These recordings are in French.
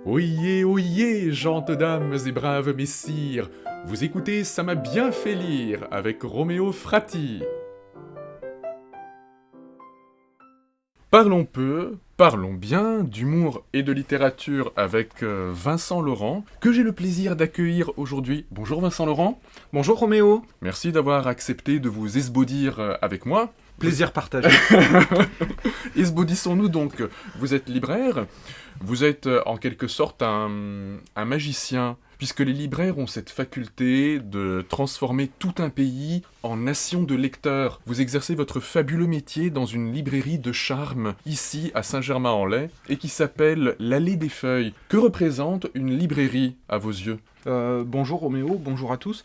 Oyez, gentes dames et braves messires, vous écoutez Ça m'a bien fait lire avec Roméo Frati. Parlons peu, parlons bien d'humour et de littérature avec Vincent Laurent, que j'ai le plaisir d'accueillir aujourd'hui. Bonjour Vincent Laurent. Bonjour Roméo. Merci d'avoir accepté de vous esbaudir avec moi. Plaisir partagé. Esbaudissons-nous donc. Vous êtes libraire, vous êtes en quelque sorte un magicien, puisque les libraires ont cette faculté de transformer tout un pays en nation de lecteurs. Vous exercez votre fabuleux métier dans une librairie de charme, ici à Saint-Germain-en-Laye, et qui s'appelle l'Allée des Feuilles. Que représente une librairie à vos yeux ? Bonjour Roméo, bonjour à tous.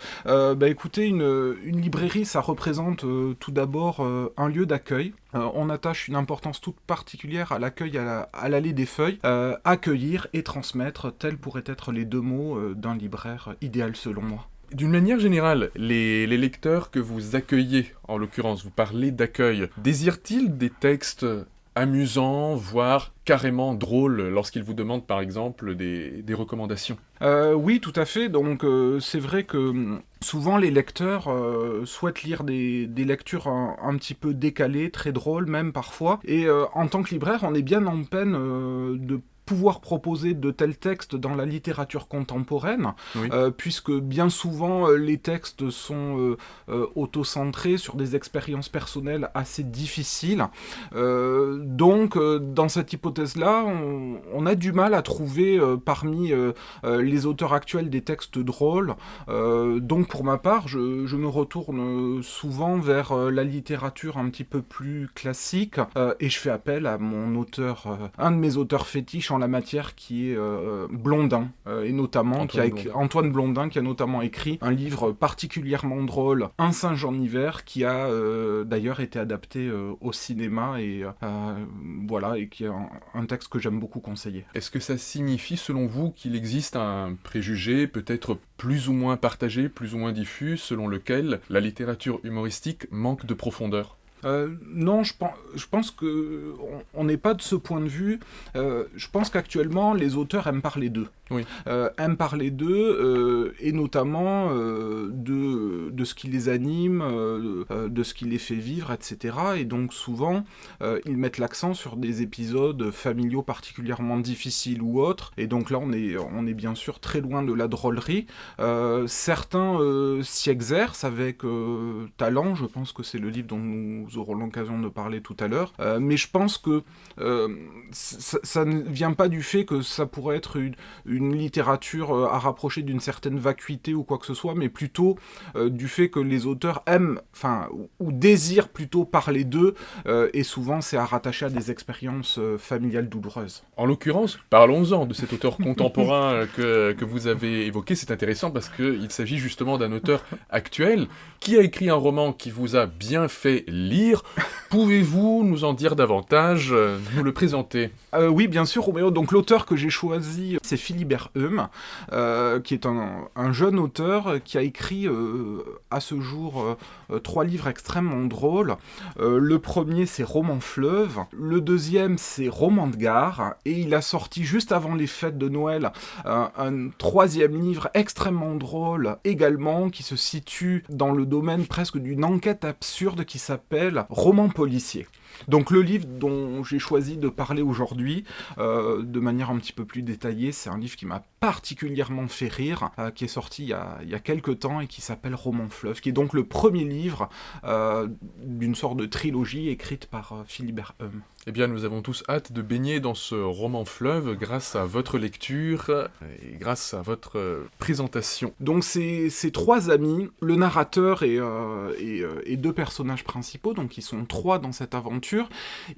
Écoutez, une librairie, ça représente tout d'abord un lieu d'accueil. On attache une importance toute particulière à l'accueil à l'allée des feuilles. Accueillir et transmettre, tels pourraient être les deux mots d'un libraire idéal selon moi. D'une manière générale, les lecteurs que vous accueillez, en l'occurrence, vous parlez d'accueil, désirent-ils des textes amusants, voire carrément drôles, lorsqu'ils vous demandent par exemple des recommandations ? Oui, tout à fait. Donc c'est vrai que souvent les lecteurs souhaitent lire des lectures un petit peu décalées, très drôles même parfois. Et en tant que libraire, on est bien en peine de pouvoir proposer de tels textes dans la littérature contemporaine, Oui. puisque bien souvent les textes sont auto-centrés sur des expériences personnelles assez difficiles. Donc dans cette hypothèse-là, on a du mal à trouver parmi les auteurs actuels des textes drôles. Donc pour ma part, je me retourne souvent vers la littérature un petit peu plus classique, et je fais appel à mon auteur, un de mes auteurs fétiches en la matière, qui est Blondin, et notamment Antoine Blondin, qui a notamment écrit un livre particulièrement drôle, Un singe en hiver, qui a d'ailleurs été adapté au cinéma, et voilà, et qui est un texte que j'aime beaucoup conseiller. Est-ce que ça signifie, selon vous, qu'il existe un préjugé, peut-être plus ou moins partagé, plus ou moins diffus, selon lequel la littérature humoristique manque de profondeur ? Non, je pense que on n'est pas de ce point de vue. Je pense qu'actuellement, les auteurs aiment parler d'eux. Oui. Aiment parler d'eux, et notamment de ce qui les anime, de ce qui les fait vivre, etc. Et donc souvent, ils mettent l'accent sur des épisodes familiaux particulièrement difficiles ou autres. Et donc là, on est bien sûr très loin de la drôlerie. Certains s'y exercent avec talent. Je pense que c'est le livre dont nous aurons l'occasion de parler tout à l'heure. Mais je pense que ça ne vient pas du fait que ça pourrait être une littérature à rapprocher d'une certaine vacuité ou quoi que ce soit, mais plutôt du fait que les auteurs aiment, ou désirent plutôt parler d'eux, et souvent c'est à rattacher à des expériences familiales douloureuses. En l'occurrence, parlons-en de cet auteur contemporain que vous avez évoqué. C'est intéressant parce qu'il s'agit justement d'un auteur actuel qui a écrit un roman qui vous a bien fait lire. Pouvez-vous nous en dire davantage, nous le présenter ? Oui, bien sûr, Roméo. Donc l'auteur que j'ai choisi, c'est Philibert Heum, qui est un jeune auteur qui a écrit à ce jour 3 livres extrêmement drôles. Le premier, c'est Roman Fleuve. Le deuxième, c'est Roman de gare. Et il a sorti juste avant les fêtes de Noël un 3e livre extrêmement drôle également, qui se situe dans le domaine presque d'une enquête absurde qui s'appelle Roman policier. Donc le livre dont j'ai choisi de parler aujourd'hui, de manière un petit peu plus détaillée, c'est un livre qui m'a particulièrement fait rire, qui est sorti il y a quelques temps et qui s'appelle Roman Fleuve, qui est donc le premier livre d'une sorte de trilogie écrite par Philibert Heum. Eh bien, nous avons tous hâte de baigner dans ce roman fleuve grâce à votre lecture et grâce à votre présentation. Donc, ces 3 amis, le narrateur et 2 personnages principaux, donc ils sont 3 dans cette aventure,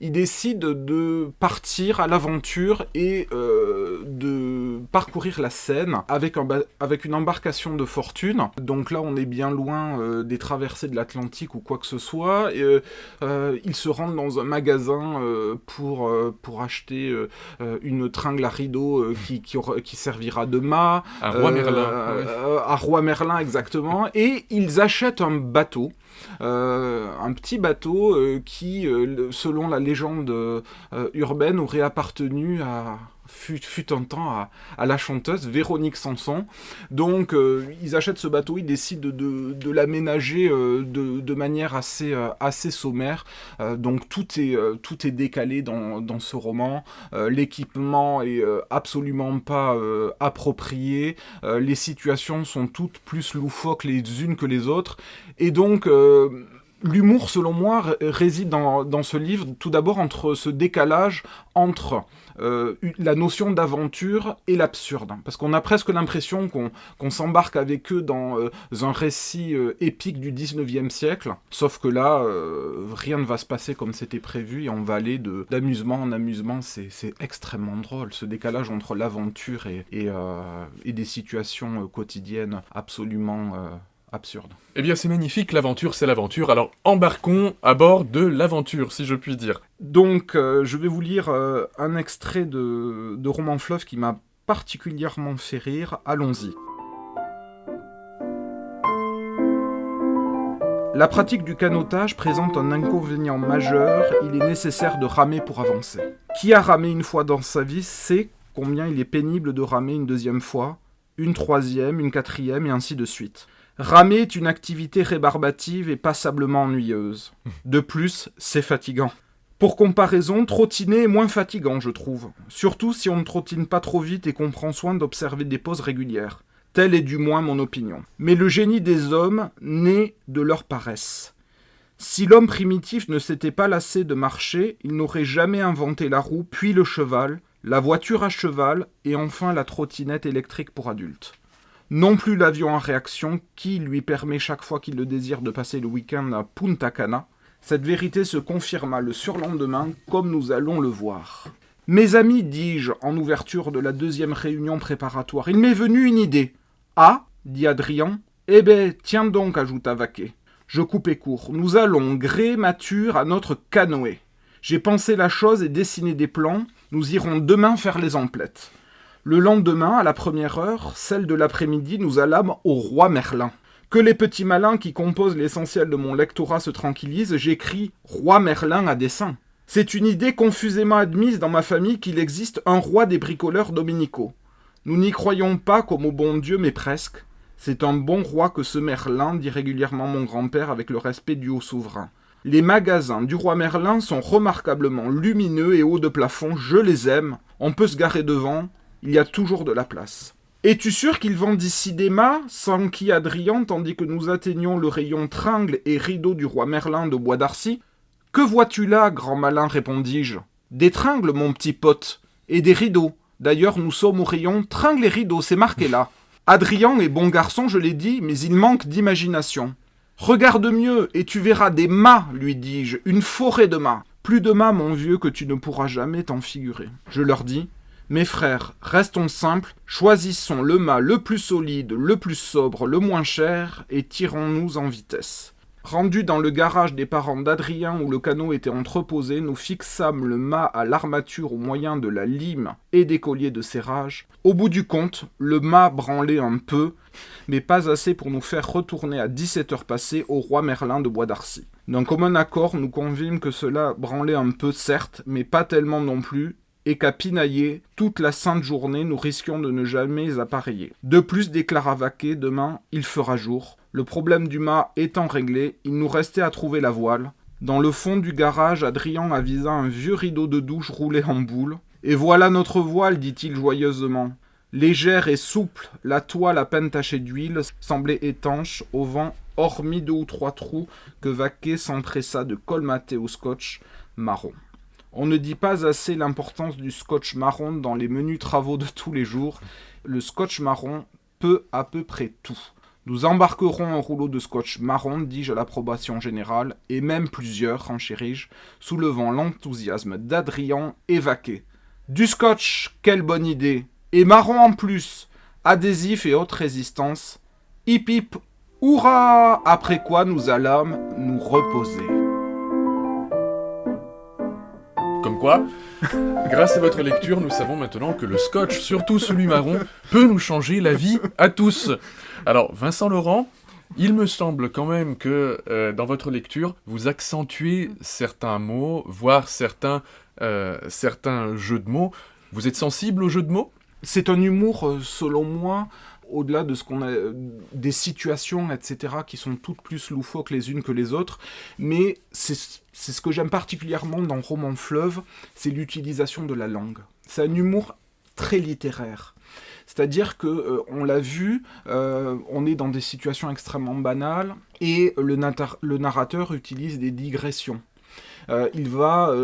ils décident de partir à l'aventure et de parcourir la Seine avec une embarcation de fortune. Donc là, on est bien loin des traversées de l'Atlantique ou quoi que ce soit. Ils se rendent dans un magasin pour acheter une tringle à rideau qui servira de mât. À Roi-Merlin. À Roi-Merlin, exactement. Et ils achètent un bateau. Un petit bateau qui, selon la légende urbaine, aurait appartenu à fut un temps à la chanteuse Véronique Sanson. Donc ils achètent ce bateau, ils décident de l'aménager de manière assez sommaire. Donc tout est décalé dans ce roman. L'équipement est absolument pas approprié. Les situations sont toutes plus loufoques les unes que les autres. Et donc l'humour, selon moi, réside dans ce livre, tout d'abord entre ce décalage entre la notion d'aventure et l'absurde. Parce qu'on a presque l'impression qu'on s'embarque avec eux dans un récit épique du 19e siècle. Sauf que là, rien ne va se passer comme c'était prévu et on va aller d'amusement en amusement. C'est extrêmement drôle, ce décalage entre l'aventure et des situations quotidiennes absolument absurdes. Eh bien, c'est magnifique, l'aventure, c'est l'aventure. Alors, embarquons à bord de l'aventure, si je puis dire. Donc, je vais vous lire un extrait de Roman Fleuve qui m'a particulièrement fait rire. Allons-y. La pratique du canotage présente un inconvénient majeur. Il est nécessaire de ramer pour avancer. Qui a ramé une fois dans sa vie sait combien il est pénible de ramer une deuxième fois, une troisième, une quatrième, et ainsi de suite. Ramer est une activité rébarbative et passablement ennuyeuse. De plus, c'est fatigant. Pour comparaison, trottiner est moins fatigant, je trouve. Surtout si on ne trottine pas trop vite et qu'on prend soin d'observer des pauses régulières. Telle est du moins mon opinion. Mais le génie des hommes naît de leur paresse. Si l'homme primitif ne s'était pas lassé de marcher, il n'aurait jamais inventé la roue, puis le cheval, la voiture à cheval et enfin la trottinette électrique pour adultes. Non plus l'avion à réaction qui lui permet chaque fois qu'il le désire de passer le week-end à Punta Cana. Cette vérité se confirma le surlendemain, comme nous allons le voir. « Mes amis, dis-je, en ouverture de la deuxième réunion préparatoire, il m'est venu une idée. »« Ah » dit Adrien. « Eh ben, tiens donc, ajouta Vaquet. Je coupai court. Nous allons, gré mature, à notre canoë. J'ai pensé la chose et dessiné des plans. Nous irons demain faire les emplettes. Le lendemain, à la première heure, celle de l'après-midi, nous allâmes au roi Merlin. Que les petits malins qui composent l'essentiel de mon lectorat se tranquillisent, j'écris « Roi Merlin à dessein ». C'est une idée confusément admise dans ma famille qu'il existe un roi des bricoleurs dominicaux. Nous n'y croyons pas comme au bon Dieu, mais presque. C'est un bon roi que ce Merlin, dit régulièrement mon grand-père avec le respect dû au souverain. Les magasins du roi Merlin sont remarquablement lumineux et hauts de plafond, je les aime, on peut se garer devant, il y a toujours de la place. Es-tu sûr qu'ils vendent ici des mâts, s'enquit Adrien, tandis que nous atteignions le rayon tringles et rideaux du roi Merlin de Bois d'Arcy? Que vois-tu là, grand malin, répondis-je. Des tringles, mon petit pote, et des rideaux. D'ailleurs, nous sommes au rayon tringles et rideaux, c'est marqué là. Adrien est bon garçon, je l'ai dit, mais il manque d'imagination. Regarde mieux, et tu verras des mâts, lui dis-je, une forêt de mâts. Plus de mâts, mon vieux, que tu ne pourras jamais t'en figurer. Je leur dis, mes frères, restons simples, choisissons le mât le plus solide, le plus sobre, le moins cher, et tirons-nous en vitesse. Rendus dans le garage des parents d'Adrien où le canot était entreposé, nous fixâmes le mât à l'armature au moyen de la lime et des colliers de serrage. Au bout du compte, le mât branlait un peu, mais pas assez pour nous faire retourner à 17 heures passées au roi Merlin de Bois d'Arcy. D'un commun accord, nous convîmes que cela branlait un peu, certes, mais pas tellement non plus, et qu'à pinailler, toute la sainte journée, nous risquions de ne jamais appareiller. De plus, déclara Vaquet, demain, il fera jour. Le problème du mât étant réglé, il nous restait à trouver la voile. Dans le fond du garage, Adrien avisa un vieux rideau de douche roulé en boule. « Et voilà notre voile, dit-il joyeusement. Légère et souple, la toile à peine tachée d'huile semblait étanche au vent, hormis 2 ou 3 trous que Vaquet s'empressa de colmater au scotch marron. On ne dit pas assez l'importance du scotch marron dans les menus travaux de tous les jours. Le scotch marron peut à peu près tout. Nous embarquerons un rouleau de scotch marron, dis-je à l'approbation générale, et même plusieurs, renchéris-je, soulevant l'enthousiasme d'Adrien et Vaquet. Du scotch, quelle bonne idée! Et marron en plus! Adhésif et haute résistance. Hip hip, hurrah! Après quoi nous allâmes nous reposer. Comme quoi, grâce à votre lecture, nous savons maintenant que le scotch, surtout celui marron, peut nous changer la vie à tous. Alors, Vincent Laurent, il me semble quand même que dans votre lecture, vous accentuez certains mots, voire certains jeux de mots. Vous êtes sensible au jeu de mots ? C'est un humour, selon moi, au-delà de ce qu'on a, des situations, etc., qui sont toutes plus loufoques les unes que les autres, mais c'est ce que j'aime particulièrement dans Roman Fleuve, c'est l'utilisation de la langue. C'est un humour très littéraire. C'est-à-dire que on l'a vu, on est dans des situations extrêmement banales, et le narrateur utilise des digressions. Il va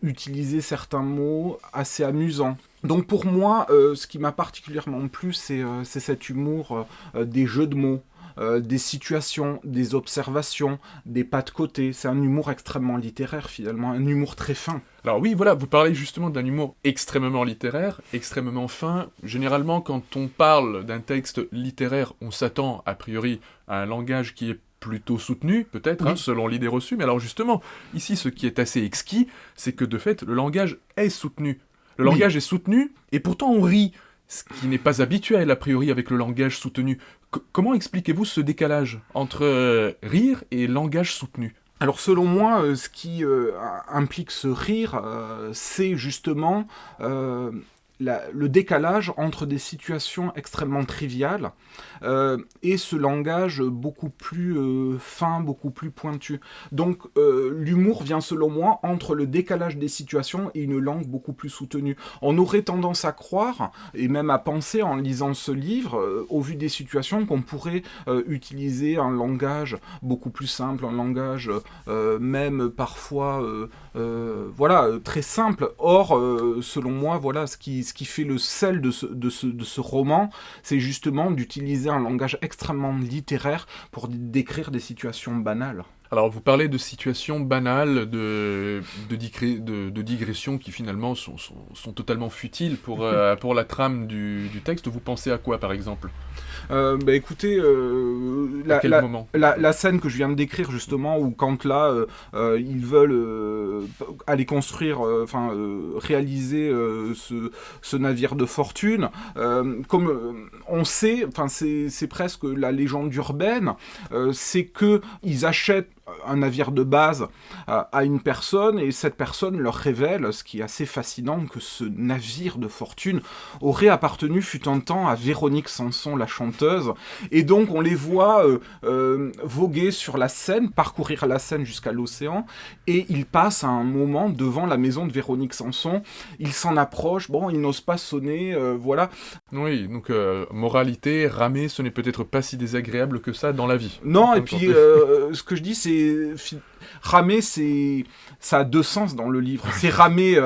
utiliser certains mots assez amusants. Donc pour moi, ce qui m'a particulièrement plu, c'est cet humour des jeux de mots, des situations, des observations, des pas de côté. C'est un humour extrêmement littéraire finalement, un humour très fin. Alors oui, voilà, vous parlez justement d'un humour extrêmement littéraire, extrêmement fin. Généralement, quand on parle d'un texte littéraire, on s'attend a priori à un langage qui est plutôt soutenu, peut-être, Oui. selon l'idée reçue. Mais alors justement, ici, ce qui est assez exquis, c'est que de fait, le langage est soutenu. Le Oui. langage est soutenu, et pourtant on rit, ce qui n'est pas habituel, a priori, avec le langage soutenu. Comment expliquez-vous ce décalage entre rire et langage soutenu ? Alors selon moi, ce qui implique ce rire, c'est justement le décalage entre des situations extrêmement triviales et ce langage beaucoup plus fin, beaucoup plus pointu. Donc l'humour vient selon moi entre le décalage des situations et une langue beaucoup plus soutenue. On aurait tendance à croire, et même à penser en lisant ce livre, au vu des situations, qu'on pourrait utiliser un langage beaucoup plus simple, un langage même parfois très simple. Or, selon moi, voilà, ce qui fait le sel de ce roman, c'est justement d'utiliser un langage extrêmement littéraire pour décrire des situations banales. Alors, vous parlez de situations banales, de digressions qui finalement sont totalement futiles pour la trame du texte. Vous pensez à quoi, par exemple ? Écoutez, à quel moment ? la scène que je viens de décrire justement, où quand là ils veulent aller construire, réaliser ce navire de fortune, comme on sait, c'est presque la légende urbaine, c'est que ils achètent un navire de base à une personne, et cette personne leur révèle, ce qui est assez fascinant, que ce navire de fortune aurait appartenu fut un temps à Véronique Sanson, la chanteuse, et donc on les voit voguer sur la Seine, parcourir la Seine jusqu'à l'océan, et ils passent à un moment devant la maison de Véronique Sanson, ils s'en approchent, bon, ils n'osent pas sonner, voilà. Oui, donc moralité, ramer, ce n'est peut-être pas si désagréable que ça dans la vie. Non, et puis ce que je dis, c'est ramer, ça a deux sens dans le livre. C'est ramer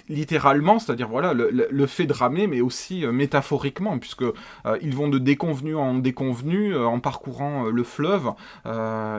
littéralement, c'est-à-dire voilà le fait de ramer, mais aussi métaphoriquement, puisque ils vont de déconvenu en déconvenu en parcourant le fleuve,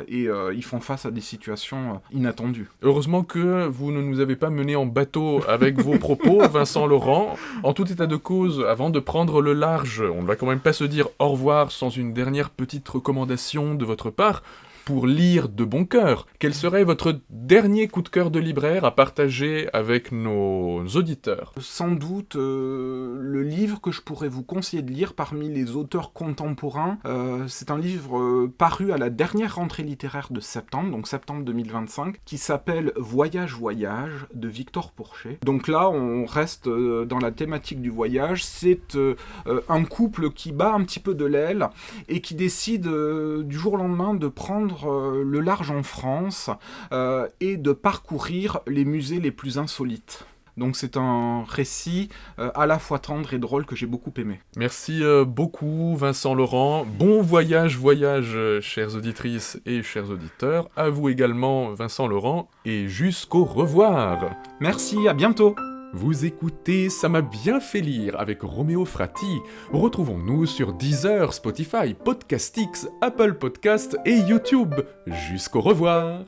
et ils font face à des situations inattendues. Heureusement que vous ne nous avez pas menés en bateau avec vos propos, Vincent Laurent. En tout état de cause, avant de prendre le large, on ne va quand même pas se dire au revoir sans une dernière petite recommandation de votre part pour lire de bon cœur. Quel serait votre dernier coup de cœur de libraire à partager avec nos auditeurs ? Sans doute, le livre que je pourrais vous conseiller de lire parmi les auteurs contemporains, c'est un livre paru à la dernière rentrée littéraire de septembre, donc septembre 2025, qui s'appelle Voyage, Voyage, de Victor Pourchet. Donc là, on reste dans la thématique du voyage. C'est un couple qui bat un petit peu de l'aile et qui décide du jour au lendemain de prendre le large en France et de parcourir les musées les plus insolites. Donc c'est un récit à la fois tendre et drôle que j'ai beaucoup aimé. Merci beaucoup Vincent Laurent. Bon voyage, chères auditrices et chers auditeurs. À vous également Vincent Laurent et jusqu'au revoir. Merci, à bientôt. Vous écoutez Ça m'a bien fait lire avec Roméo Frati. Retrouvons-nous sur Deezer, Spotify, Podcastix, Apple Podcasts et YouTube. Jusqu'au revoir.